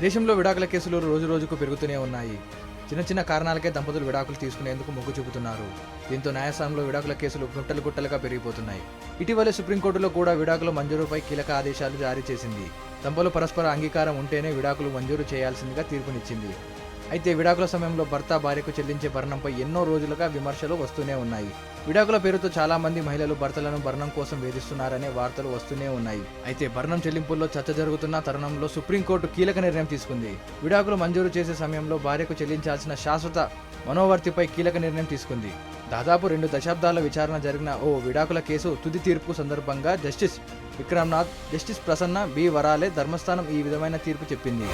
దేశంలో విడాకుల కేసులు రోజురోజుకు పెరుగుతూనే ఉన్నాయి. చిన్న చిన్న కారణాలకే దంపతులు విడాకులు తీసుకునేందుకు మొగ్గు చూపుతున్నారు. దీంతో న్యాయస్థానంలో విడాకుల కేసులు గుట్టలుగా పెరిగిపోతున్నాయి. ఇటీవలే సుప్రీంకోర్టులో కూడా విడాకుల మంజూరుపై కీలక ఆదేశాలు జారీ చేసింది. దంపతులు పరస్పర అంగీకారం ఉంటేనే విడాకులు మంజూరు చేయాల్సిందిగా తీర్పునిచ్చింది. అయితే విడాకుల సమయంలో భర్త భార్యకు చెల్లించే భరణంపై ఎన్నో రోజులుగా విమర్శలు వస్తూనే ఉన్నాయి. విడాకుల పేరుతో చాలా మంది మహిళలు భర్తలను భరణం కోసం వేధిస్తున్నారనే వార్తలు వస్తూనే ఉన్నాయి. అయితే భరణం చెల్లింపుల్లో చర్చ జరుగుతున్న తరుణంలో సుప్రీంకోర్టు కీలక నిర్ణయం తీసుకుంది. విడాకులు మంజూరు చేసే సమయంలో భార్యకు చెల్లించాల్సిన శాశ్వత మనోవర్తిపై కీలక నిర్ణయం తీసుకుంది. దాదాపు 2 దశాబ్దాల విచారణ జరిగిన ఓ విడాకుల కేసు తుది తీర్పు సందర్భంగా justice Vikramnath, justice Prasanna B Varale ధర్మస్థానం ఈ విధమైన తీర్పు చెప్పింది.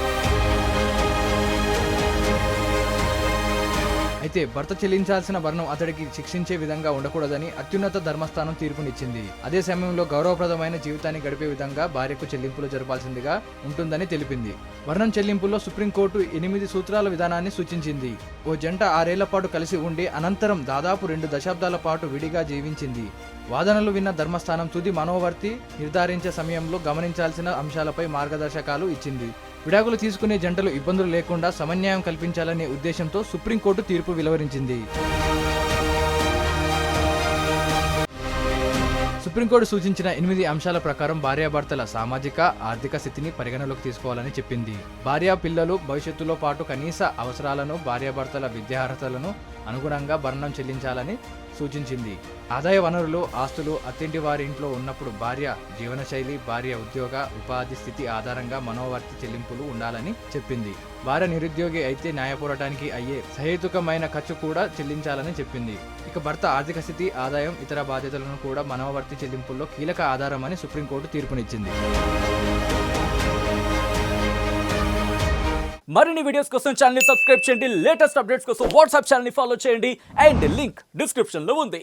అయితే భర్త చెల్లించాల్సిన భరణం అతడికి శిక్షించే విధంగా ఉండకూడదని అత్యున్నత ధర్మస్థానం తీర్పునిచ్చింది. అదే సమయంలో గౌరవప్రదమైన జీవితాన్ని గడిపే విధంగా భార్యకు చెల్లింపులు జరపాల్సిందిగా ఉంటుందని తెలిపింది. భరణం చెల్లింపుల్లో సుప్రీంకోర్టు 8 సూత్రాల విధానాన్ని సూచించింది. ఓ జంట 6 ఏళ్ల పాటు కలిసి ఉండి అనంతరం దాదాపు 2 దశాబ్దాల పాటు విడిగా జీవించింది. వాదనలు విన్న ధర్మస్థానం తుది మనోవర్తి నిర్ధారించే సమయంలో గమనించాల్సిన అంశాలపై మార్గదర్శకాలు ఇచ్చింది. విడాకులు తీసుకునే జంటలు ఇబ్బందులు లేకుండా సమన్యాయం కల్పించాలనే ఉద్దేశంతో సుప్రీంకోర్టు తీర్పు వెలువరించింది. సుప్రీంకోర్టు సూచించిన 8 అంశాల ప్రకారం భార్యాభర్తల సామాజిక, ఆర్థిక స్థితిని పరిగణలోకి తీసుకోవాలని చెప్పింది. భార్య, పిల్లలు భవిష్యత్తులో పాటు కనీస అవసరాలను, భార్యాభర్తల విద్యార్హతలను అనుగుణంగా భరణం చెల్లించాలని సూచించింది. ఆదాయ వనరులు, ఆస్తులు అత్తింటి వారి ఇంట్లో ఉన్నప్పుడు భార్య జీవనశైలి, భార్య ఉద్యోగ ఉపాధి స్థితి ఆధారంగా మనోవర్తి చెల్లింపులు ఉండాలని చెప్పింది. భార్య నిరుద్యోగి అయితే న్యాయ పోరాటానికి అయ్యే సహేతుకమైన ఖర్చు కూడా చెల్లించాలని చెప్పింది. ఇక భర్త ఆర్థిక స్థితి, ఆదాయం, ఇతర బాధ్యతలను కూడా మనోవర్తి చెల్లింపుల్లో కీలక ఆధారమని సుప్రీంకోర్టు తీర్పునిచ్చింది. మరిన్ని వీడియోస్ కోసం ఛానల్ ని సబ్స్క్రైబ్ చేయండి. లేటెస్ట్ అప్డేట్స్ కోసం వాట్సాప్ ఛానల్ ని ఫాలో చేయండి. అండ్ లింక్ డిస్క్రిప్షన్ లో ఉంది.